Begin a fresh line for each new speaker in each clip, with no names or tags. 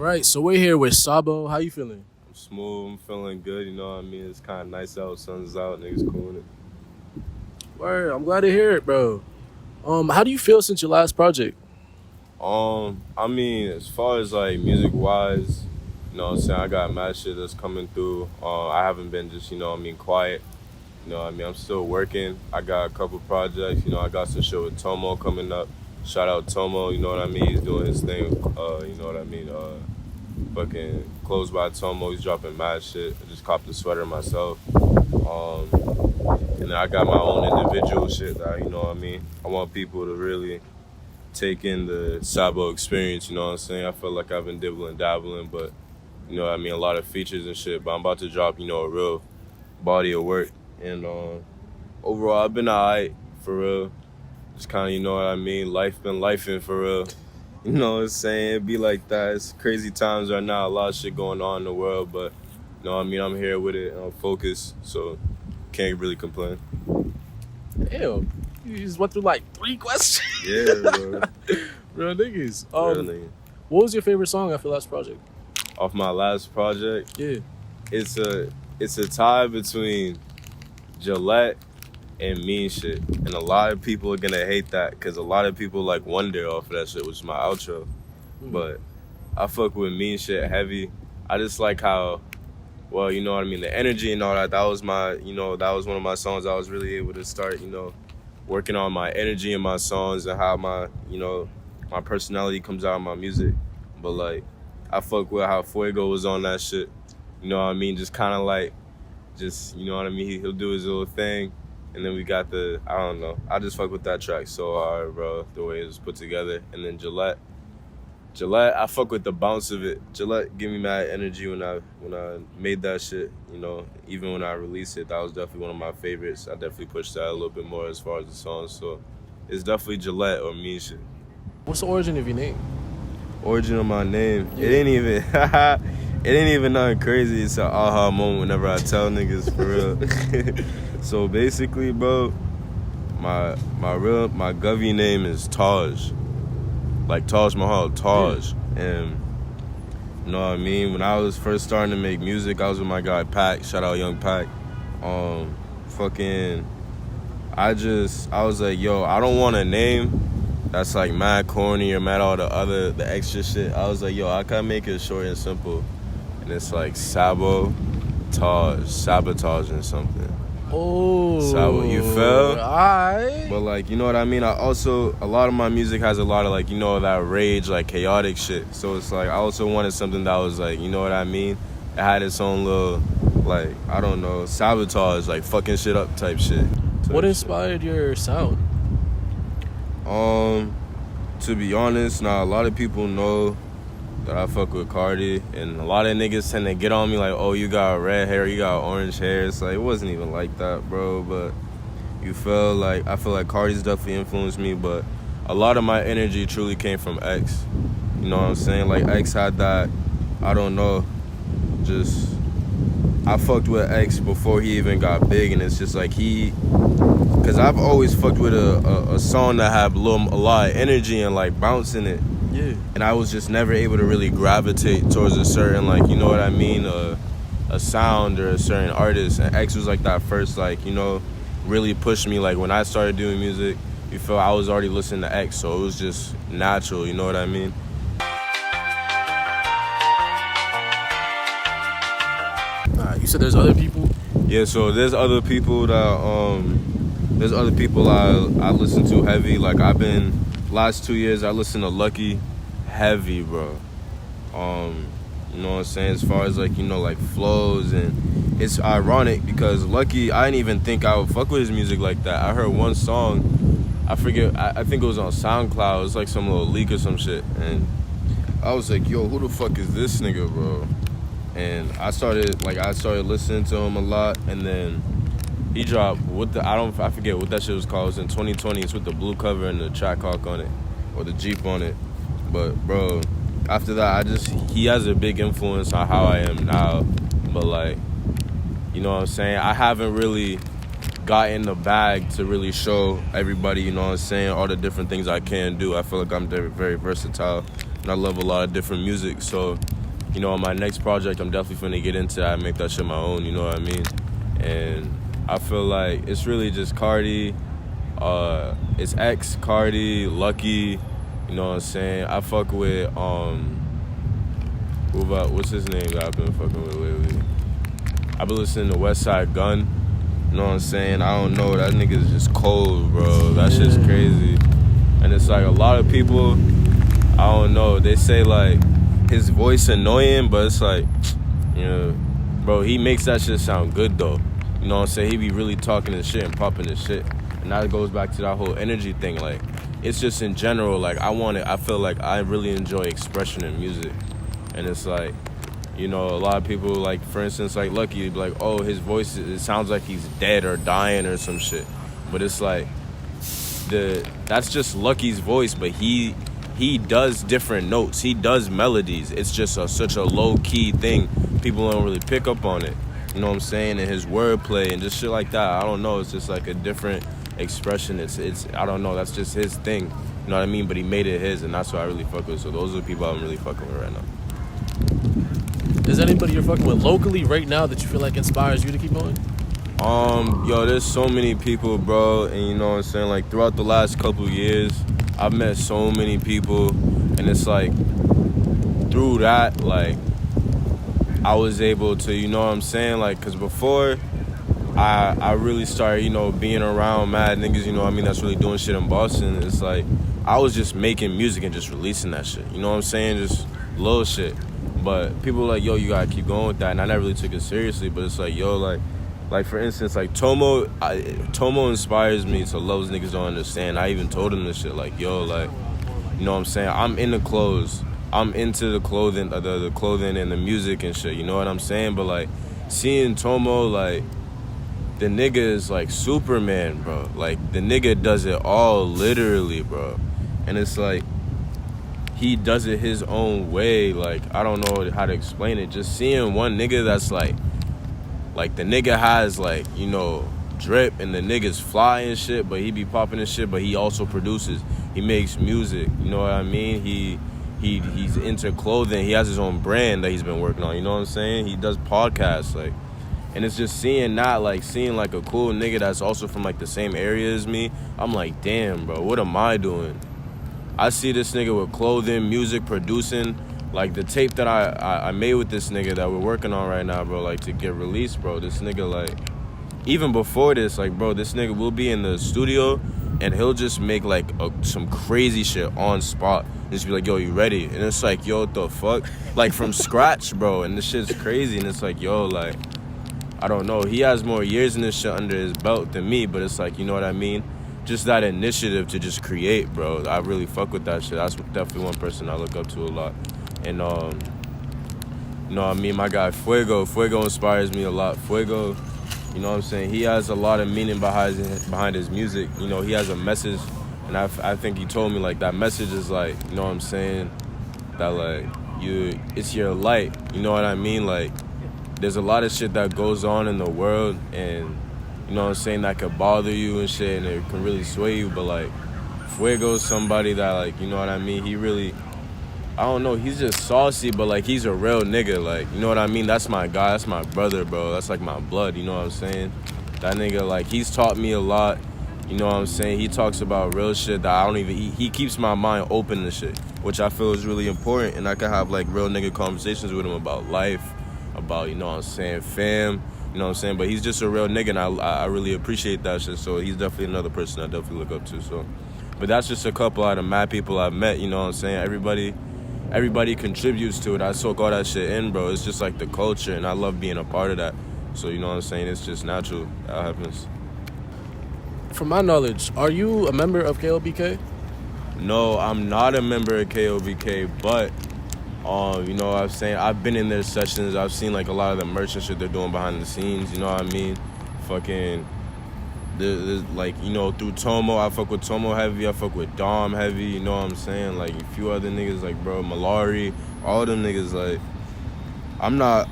right, so we're here with Sabo. How you feeling?
I'm smooth. I'm feeling good. You know what I mean? It's kind of nice out. Sun's out. Niggas cooling it.
Word, I'm glad to hear it, bro. How do you feel since your last project?
I mean, as far as like music-wise, you know what I'm saying? I got mad shit that's coming through. I haven't been just, quiet. You know what I mean? I'm still working. I got a couple projects. You know, I got some shit with Tomo coming up. Shout out Tomo, you know what I mean? He's doing his thing. You know what I mean? Fucking Clothes by Tomo. He's dropping mad shit. I just copped the sweater myself. And then I got my own individual shit that, you know what I mean? I want people to really take in the Sabo experience, you know what I'm saying? I feel like I've been dabbling, but, you know what I mean? A lot of features and shit. But I'm about to drop, you know, a real body of work. And overall, I've been alright, for real. Just kind of, you know what I mean? Life been lifing, for real. You know what I'm saying? It be like that. It's crazy times right now. A lot of shit going on in the world, but, you know what I mean? I'm here with it. I'm focused, so can't really complain.
Damn, you just went through like 3 questions.
Yeah, bro.
Real niggas.
Real nigga.
What was your favorite song off your last project?
Off my last project?
Yeah.
It's a tie between Gillette and Mean Shit, and a lot of people are gonna hate that because a lot of people like Wonder off of that shit, which is my outro. But I fuck with Mean Shit heavy. I just like how, well, you know what I mean, the energy and all that. That was my, you know, that was one of my songs I was really able to start, you know, working on my energy in my songs and how my, you know, my personality comes out in my music. But like, I fuck with how Fuego was on that shit. You know what I mean? Just kind of like, just, you know what I mean? He'll do his little thing. And then we got the, I don't know. I just fuck with that track so hard, bro, the way it was put together. And then Gillette, I fuck with the bounce of it. Gillette give me mad energy when I made that shit, you know. Even when I released it, that was definitely one of my favorites. I definitely pushed that a little bit more as far as the song. So it's definitely Gillette or Mean Shit.
What's the origin of your name?
Origin of my name? Yeah. It ain't even nothing crazy. It's an aha moment whenever I tell niggas, for real. So basically, bro, my Govy name is Taj. Like Taj Mahal, Taj. Yeah. And you know what I mean? When I was first starting to make music, I was with my guy Pac. Shout out Young Pac. I was like, yo, I don't want a name that's like mad corny or mad all the extra shit. I was like, yo, I can make it short and simple. And it's like Sabo, Taj, sabotaging something.
Oh,
Sabo, you feel?
Alright.
But like, you know what I mean? A lot of my music has a lot of like, you know, that rage, like chaotic shit. So it's like, I also wanted something that was like, you know what I mean? It had its own little, like, I don't know, sabotage, like fucking shit up type shit.
What inspired your sound?
To be honest, now a lot of people know that I fuck with Cardi, and a lot of niggas tend to get on me like, oh, you got red hair, you got orange hair. It's like, it wasn't even like that, bro. But I feel like Cardi's definitely influenced me, but a lot of my energy truly came from X. You know what I'm saying? Like, X had that, I don't know, just, I fucked with X before he even got big, and it's just like because I've always fucked with a song that had a lot of energy and like bounce in it.
Yeah.
And I was just never able to really gravitate towards a certain, like, you know what I mean, a sound or a certain artist. And X was like that first, like, you know, really pushed me. Like, when I started doing music, I was already listening to X, so it was just natural, you know what I mean?
You said there's other people?
Yeah, so there's other people that, I listen to heavy. Like, last 2 years, I listened to Lucky heavy, bro. You know what I'm saying? As far as, like, you know, like, flows, and it's ironic because Lucky, I didn't even think I would fuck with his music like that. I heard one song, I forget, I think it was on SoundCloud. It was like some little leak or some shit, and I was like, yo, who the fuck is this nigga, bro? And I started listening to him a lot, and then he dropped I forget what that shit was called. It was in 2020. It's with the blue cover and the Trackhawk on it, or the Jeep on it. But bro, after that, he has a big influence on how I am now. But like, you know what I'm saying? I haven't really got in the bag to really show everybody, you know what I'm saying, all the different things I can do. I feel like I'm very, very versatile. and I love a lot of different music. So, you know, on my next project, I'm definitely finna get into that and make that shit my own, you know what I mean? And I feel like it's really just Cardi, it's X, Cardi, Lucky, you know what I'm saying? I fuck with, what's his name that I've been fucking with lately? I've been listening to West Side Gun, you know what I'm saying? I don't know, that nigga's just cold, bro. That shit's crazy. And it's like a lot of people, I don't know, they say like his voice annoying, but it's like, you know, bro, he makes that shit sound good though. You know what I'm saying? He be really talking his shit and popping his shit. And that goes back to that whole energy thing. Like, it's just in general, like, I feel like I really enjoy expression in music. And it's like, you know, a lot of people, like, for instance, like Lucky, be like, oh, his voice, it sounds like he's dead or dying or some shit. But it's like, that's just Lucky's voice, but he does different notes. He does melodies. It's just such a low-key thing. People don't really pick up on it. You know what I'm saying? And his wordplay and just shit like that. I don't know. It's just like a different expression. It's I don't know. That's just his thing. You know what I mean? But he made it his, and that's what I really fuck with. So those are the people I'm really fucking with right now.
Is anybody you're fucking with locally right now that you feel like inspires you to keep going?
Yo, there's so many people, bro. And you know what I'm saying? Like, throughout the last couple years, I've met so many people. And it's like, through that, like, I was able to, you know what I'm saying? Like, because before, I really started, you know, being around mad niggas, you know what I mean, that's really doing shit in Boston. It's like, I was just making music and just releasing that shit. You know what I'm saying? Just little shit. But people were like, yo, you gotta keep going with that. And I never really took it seriously. But it's like, yo, like for instance, like Tomo inspires me to love niggas don't understand. I even told him this shit, like, yo, like, you know what I'm saying? I'm into clothes. I'm into the clothing, the clothing and the music and shit. You know what I'm saying? But like, seeing Tomo, like, the nigga is like Superman, bro. Like, the nigga does it all, literally, bro. And it's like, he does it his own way. Like, I don't know how to explain it. Just seeing one nigga that's like the nigga has, like, you know, drip and the nigga's fly and shit, but he be popping and shit, but he also produces. He makes music, you know what I mean? He's into clothing. He has his own brand that he's been working on, you know what I'm saying? He does podcasts, like, and it's just seeing that, like, seeing, like, a cool nigga that's also from, like, the same area as me. I'm like, damn, bro, what am I doing? I see this nigga with clothing, music, producing. Like, the tape that I made with this nigga that we're working on right now, bro, like, to get released, bro, this nigga, like, even before this, like, bro, this nigga will be in the studio and he'll just make, like, some crazy shit on spot. And just be like, yo, you ready? And it's like, yo, what the fuck? Like, from scratch, bro, and this shit's crazy. And it's like, yo, like, I don't know. He has more years in this shit under his belt than me, but it's like, you know what I mean? Just that initiative to just create, bro. I really fuck with that shit. That's definitely one person I look up to a lot. And, you know what I mean? My guy Fuego inspires me a lot. Fuego, you know what I'm saying? He has a lot of meaning behind his music. You know, he has a message, and I think he told me, like, that message is, like, you know what I'm saying? That, like, it's your light. You know what I mean? Like, there's a lot of shit that goes on in the world, and, you know what I'm saying, that could bother you and shit, and it can really sway you, but, like, Fuego's somebody that, like, you know what I mean? He really, I don't know, he's just saucy, but, like, he's a real nigga, like, you know what I mean? That's my guy, that's my brother, bro. That's, like, my blood, you know what I'm saying? That nigga, like, he's taught me a lot, you know what I'm saying? He talks about real shit that I don't even, he keeps my mind open to shit, which I feel is really important, and I can have, like, real nigga conversations with him about life, about, you know what I'm saying, fam, you know what I'm saying? But he's just a real nigga, and I really appreciate that shit, so he's definitely another person I definitely look up to, so. But that's just a couple out of mad people I've met, you know what I'm saying? Everybody contributes to it. I soak all that shit in, bro. It's just like the culture, and I love being a part of that. So, you know what I'm saying? It's just natural. That happens.
From my knowledge, are you a member of KOBK?
No, I'm not a member of KOBK, but, you know what I'm saying? I've been in their sessions. I've seen, like, a lot of the merch and shit they're doing behind the scenes. You know what I mean? Fucking, like, you know, through Tomo, I fuck with Tomo heavy. I fuck with Dom heavy. You know what I'm saying? Like, a few other niggas, like, bro, Malari, all them niggas, like, I'm not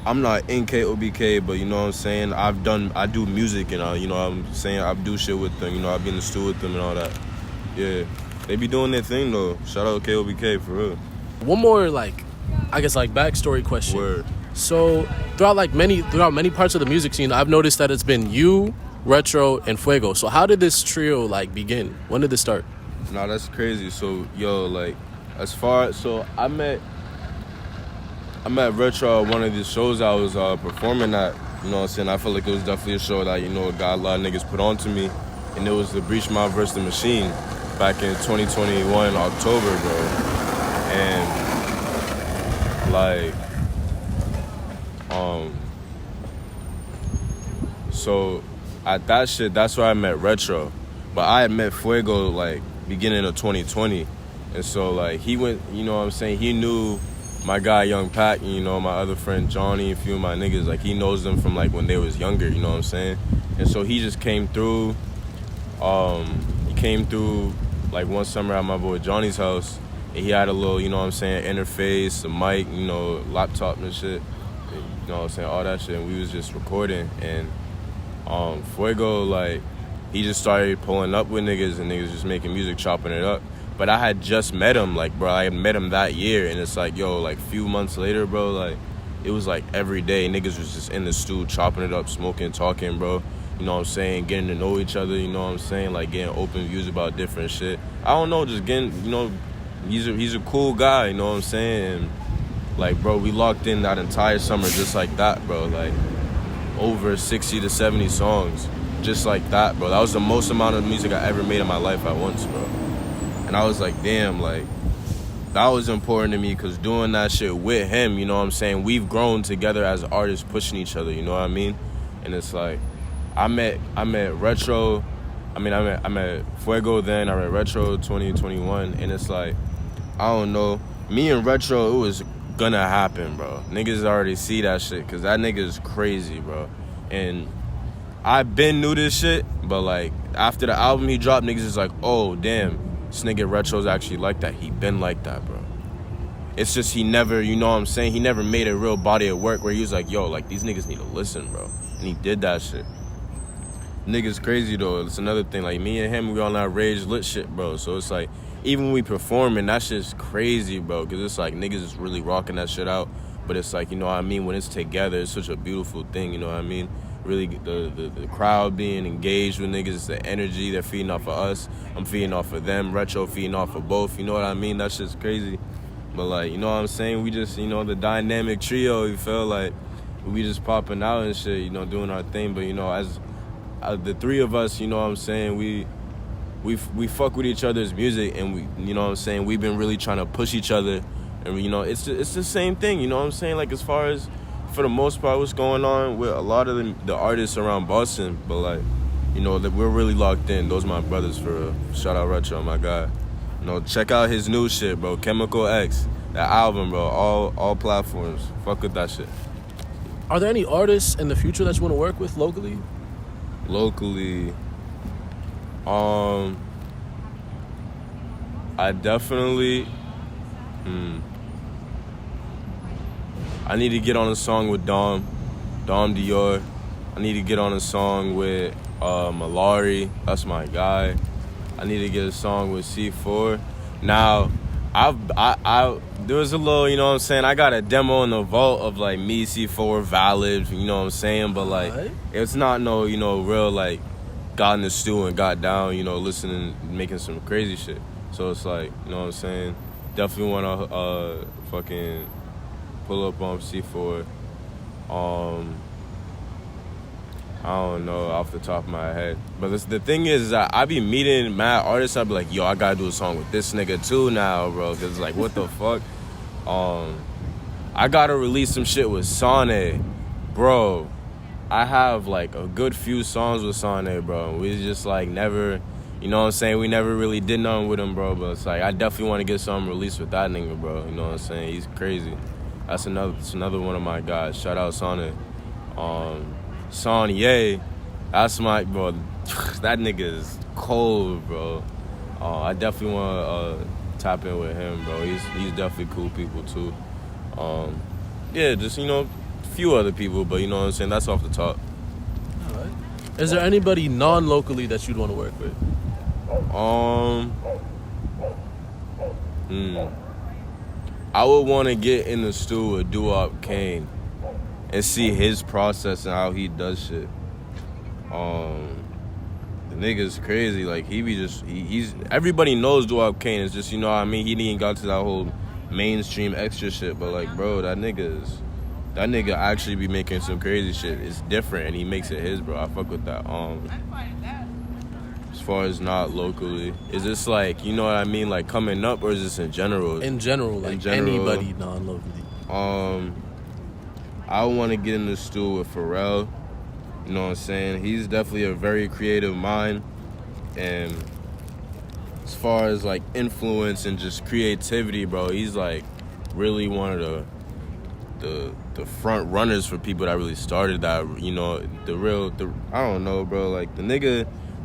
in KOBK, but you know what I'm saying? I do music, and you know what I'm saying? I do shit with them. You know, I be in the studio with them and all that. Yeah, they be doing their thing though. Shout out KOBK for real.
One more, like, I guess, like, backstory question.
Word.
So throughout many parts of the music scene, I've noticed that it's been you, Retro, and Fuego. So how did this trio like begin? When did this start?
Nah, that's crazy. So yo, like, I met Retro at one of the shows I was performing at. You know what I'm saying? I feel like it was definitely a show that, you know, got a lot of niggas put on to me. And it was the Breach Mob vs. the Machine back in 2021, October, bro. And, like, so at that shit, that's where I met Retro. But I had met Fuego, like, beginning of 2020. And so, like, he went, you know what I'm saying? He knew my guy Young Pac, you know, my other friend Johnny, a few of my niggas, like, he knows them from, like, when they was younger, you know what I'm saying? And so he just came through. He came through, like, one summer at my boy Johnny's house. And he had a little, you know what I'm saying, interface, a mic, you know, laptop and shit. You know what I'm saying, all that shit. And we was just recording. And Fuego, like, he just started pulling up with niggas and niggas just making music, chopping it up. But I had just met him, like, bro, I had met him that year. And it's like, yo, like, few months later, bro, like, it was like every day niggas was just in the stew, chopping it up, smoking, talking, bro. You know what I'm saying? Getting to know each other, you know what I'm saying? Like, getting open views about different shit. I don't know, just getting, you know, he's a cool guy, you know what I'm saying? And, like, bro, we locked in that entire summer just like that, bro. Like, over 60 to 70 songs, just like that, bro. That was the most amount of music I ever made in my life at once, bro. And I was like, damn, like, that was important to me because doing that shit with him, you know what I'm saying? We've grown together as artists, pushing each other, you know what I mean? And it's like, I met Retro, I met Fuego then, I met Retro 2021, and it's like, I don't know, me and Retro, it was gonna happen, bro. Niggas already see that shit, cause that nigga is crazy, bro. And I been knew this shit, but like, after the album he dropped, niggas is like, oh, damn, this nigga Retro's actually like that. He been like that, bro. It's just he never, you know what I'm saying, he never made a real body of work where he was like, yo, like, these niggas need to listen, bro. And he did that shit. Niggas crazy, though. It's another thing. Like, me and him, we on that rage lit shit, bro. So it's like, even when we performing, that shit's crazy, bro. Because it's like, niggas is really rocking that shit out. But it's like, you know what I mean? When it's together, it's such a beautiful thing, you know what I mean? Really, the crowd being engaged with niggas, the energy, they're feeding off of us. I'm feeding off of them. Retro feeding off of both. You know what I mean? That shit's crazy. But, like, you know what I'm saying? We just, you know, the dynamic trio, you feel like we just popping out and shit, you know, doing our thing. But, you know, as the three of us, you know what I'm saying, we fuck with each other's music, and we, you know what I'm saying, we've been really trying to push each other. And, you know, it's the same thing, you know what I'm saying? Like, as far as, for the most part, what's going on with a lot of the artists around Boston. But, like, you know, that we're really locked in. Those are my brothers, for real. Shout out Retro, my guy. You know, check out his new shit, bro. Chemical X. That album, bro. All platforms. Fuck with that shit.
Are there any artists in the future that you want to work with locally?
Locally, I definitely, I need to get on a song with Dom Dior. I need to get on a song with Malari. That's my guy. I need to get a song with C4. Now, there was a little, you know what I'm saying, I got a demo in the vault of, like, me, C4, Valid, you know what I'm saying, but, like, it's not no, you know, real, like, got in the stew and got down, you know, listening, making some crazy shit. So it's like, you know what I'm saying, definitely want to fucking pull up on C4. I don't know off the top of my head. But the thing is that I be meeting mad artists. I be like, yo, I gotta do a song with this nigga too now, bro. Cause like, what the fuck? I gotta release some shit with Sane. Bro, I have like a good few songs with Sane, bro. We just like never, you know what I'm saying? We never really did nothing with him, bro. But it's like, I definitely want to get something released with that nigga, bro. You know what I'm saying? He's crazy. That's another one of my guys. Shout out Sane. Sonye, that's my, bro, that nigga is cold, bro. I definitely want to tap in with him, bro. He's definitely cool people, too. Yeah, just, you know, a few other people, but you know what I'm saying? That's off the top.
All right. Is there anybody non-locally that you'd want to work with?
I would want to get in the studio with Doo-Wop Kane and see his process and how he does shit. The nigga's crazy. Like, he be just... He's... Everybody knows Doo-Wop Kane. It's just, you know what I mean? He didn't got to that whole mainstream extra shit. But, like, bro, that nigga actually be making some crazy shit. It's different, and he makes it his, bro. I fuck with that. As far as not locally, is this like, you know what I mean, like coming up, or is this in general?
In general, like anybody non-locally.
I want to get in the studio with Pharrell. You know what I'm saying? He's definitely a very creative mind, and as far as like influence and just creativity, bro, he's like really one of the front runners for people that really started that. You know, I don't know, bro. Like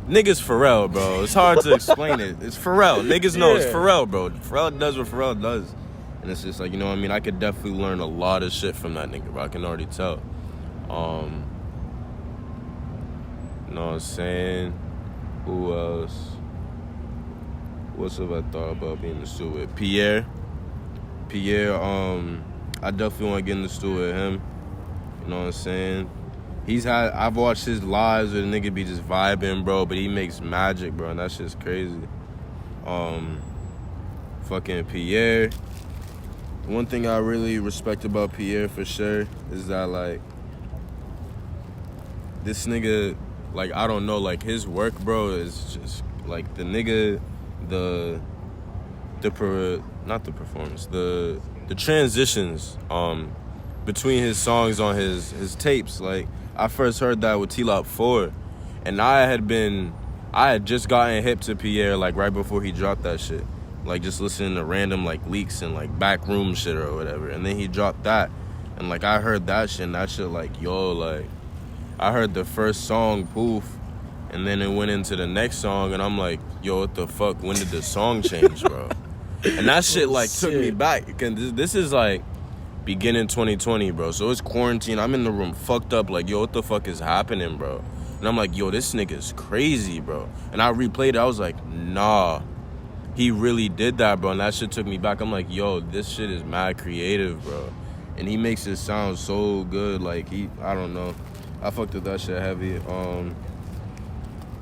Nigga's Pharrell, bro. It's hard to explain it. It's Pharrell. Niggas know it's Pharrell, bro. Pharrell does what Pharrell does. And it's just like, you know what I mean? I could definitely learn a lot of shit from that nigga, bro. I can already tell. You know what I'm saying? Who else? What's up I thought about being in the studio with? Pierre, I definitely want to get in the studio with him. You know what I'm saying? I've watched his lives where the nigga be just vibing, bro, but he makes magic, bro, and that shit's crazy. Fucking Pierre. One thing I really respect about Pierre for sure is that, like, this nigga, like, I don't know, like, his work, bro, is just, like, the nigga, not the performance, the transitions, between his songs on his tapes, like, I first heard that with T-Lop 4, and I had just gotten hip to Pierre, like, right before he dropped that shit. Like, just listening to random, like, leaks and, like, backroom shit or whatever. And then he dropped that, and, like, I heard that shit, and that shit, like, yo, like, I heard the first song, Poof, and then it went into the next song, and I'm like, yo, what the fuck, when did the song change, bro? And that shit, like, took me back, because this is, like, beginning 2020, bro. So it's quarantine. I'm in the room fucked up like, yo, what the fuck is happening, bro? And I'm like, yo, this nigga's crazy, bro. And I replayed it. I was like, nah, he really did that, bro. And that shit took me back. I'm like, yo, this shit is mad creative, bro. And he makes it sound so good. Like, I don't know. I fucked with that shit heavy. I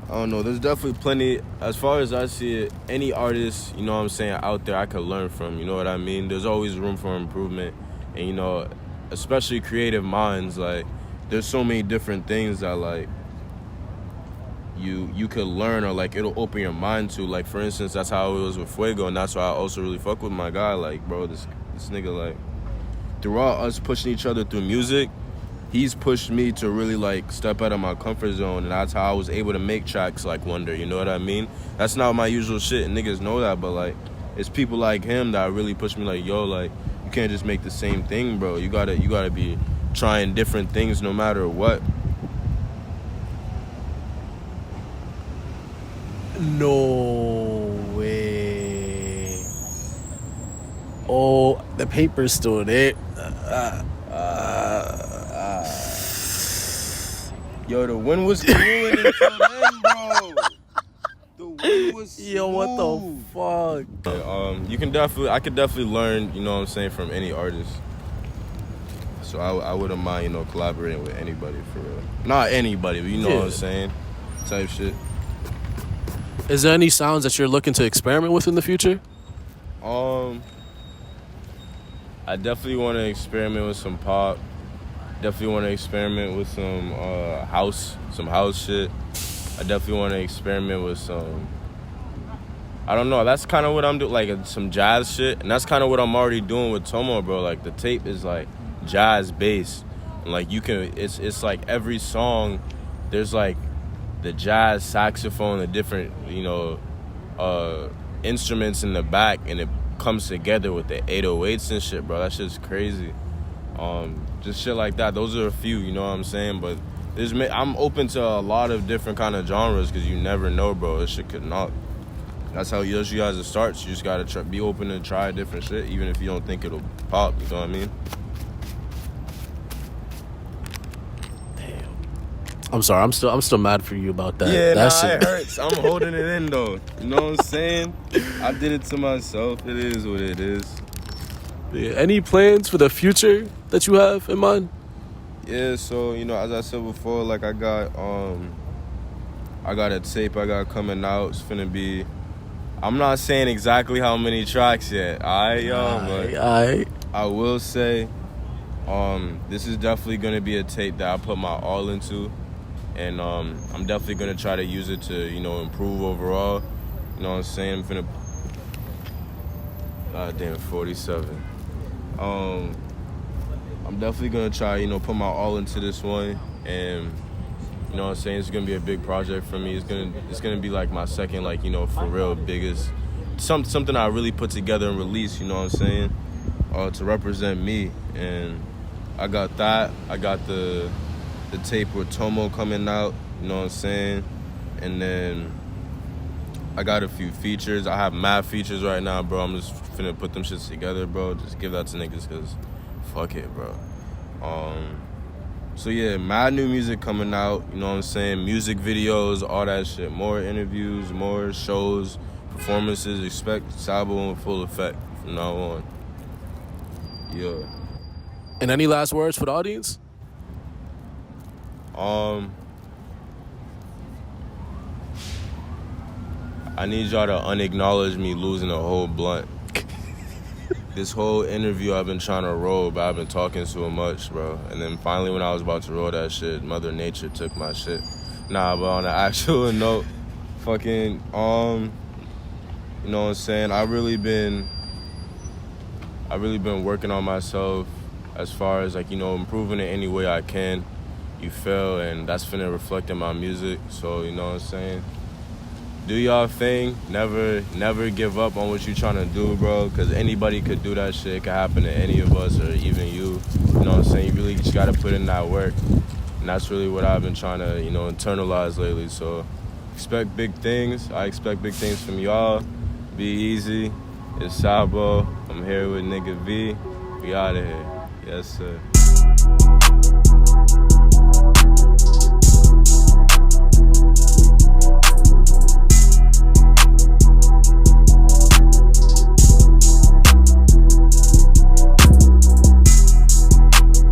don't know. There's definitely plenty. As far as I see it, any artist, you know what I'm saying, out there I could learn from. You know what I mean? There's always room for improvement. And, you know, especially creative minds, like, there's so many different things that, like, you could learn, or, like, it'll open your mind to. Like, for instance, that's how it was with Fuego, and that's why I also really fuck with my guy. Like, bro, this nigga, like, throughout us pushing each other through music, he's pushed me to really, like, step out of my comfort zone, and that's how I was able to make tracks like Wonder, you know what I mean? That's not my usual shit, and niggas know that, but, like, it's people like him that really push me, like, yo, like, you can't just make the same thing, bro. You gotta be trying different things no matter what.
No way. Oh, the paper's still there.
Yo, the wind was cooling until then, bro. The wind was smooth.
Yo, what the fuck?
Yeah, I could definitely learn, you know what I'm saying, from any artist. So I wouldn't mind, you know, collaborating with anybody, for real. Not anybody, but you know what I'm saying, type shit.
Is there any sounds that you're looking to experiment with in the future?
I definitely want to experiment with some pop. Definitely want to experiment with some house shit. I definitely want to experiment with some, I don't know, that's kind of what I'm doing, like some jazz shit. And that's kind of what I'm already doing with Tomo, bro. Like, the tape is like jazz based. And, like, you can, it's like every song, there's like the jazz saxophone, the different, you know, instruments in the back, and it comes together with the 808s and shit, bro. That shit's crazy. Just shit like that. Those are a few, you know what I'm saying? But I'm open to a lot of different kind of genres, because you never know, bro. This shit could knock. That's how you guys it starts. You just gotta be open to try different shit, even if you don't think it'll pop. You know what I mean?
I'm sorry. I'm still mad for you about that.
Yeah,
that
shit. It hurts. I'm holding it in, though. You know what I'm saying? I did it to myself. It is what it is.
Yeah. Any plans for the future that you have in mind?
Yeah, so, as I said before, like, I got a tape I got coming out. It's finna be, I'm not saying exactly how many tracks yet, but I will say, this is definitely gonna be a tape that I put my all into, and I'm definitely gonna try to use it to, improve overall. You know what I'm saying? I'm finna, damn, 47. I'm definitely gonna try, put my all into this one, and you know what I'm saying, it's gonna be a big project for me. It's gonna be like my second, like, for real biggest, something I really put together and release. You know what I'm saying, to represent me. And I got that. I got the tape with Tomo coming out. You know what I'm saying, and then I got a few features. I have mad features right now, bro. I'm just finna put them shits together, bro. Just give that to niggas, cause fuck it, bro. So yeah, mad new music coming out, you know what I'm saying? Music videos, all that shit. More interviews, more shows, performances. Expect Sabo in full effect from now on. Yeah.
And any last words for the audience?
I need y'all to unacknowledge me losing a whole blunt. This whole interview I've been trying to roll, but I've been talking so much, bro. And then finally when I was about to roll that shit, Mother Nature took my shit. Nah, but on an actual note, fucking, you know what I'm saying? I really been working on myself as far as, like, improving in any way I can. You feel? And that's finna reflect in my music. So, you know what I'm saying? Do y'all thing. Never give up on what you trying to do, bro. Because anybody could do that shit. It could happen to any of us or even you. You know what I'm saying? You really just got to put in that work. And that's really what I've been trying to, internalize lately. So expect big things. I expect big things from y'all. Be easy. It's Sabo. I'm here with nigga V. We out of here. Yes, sir.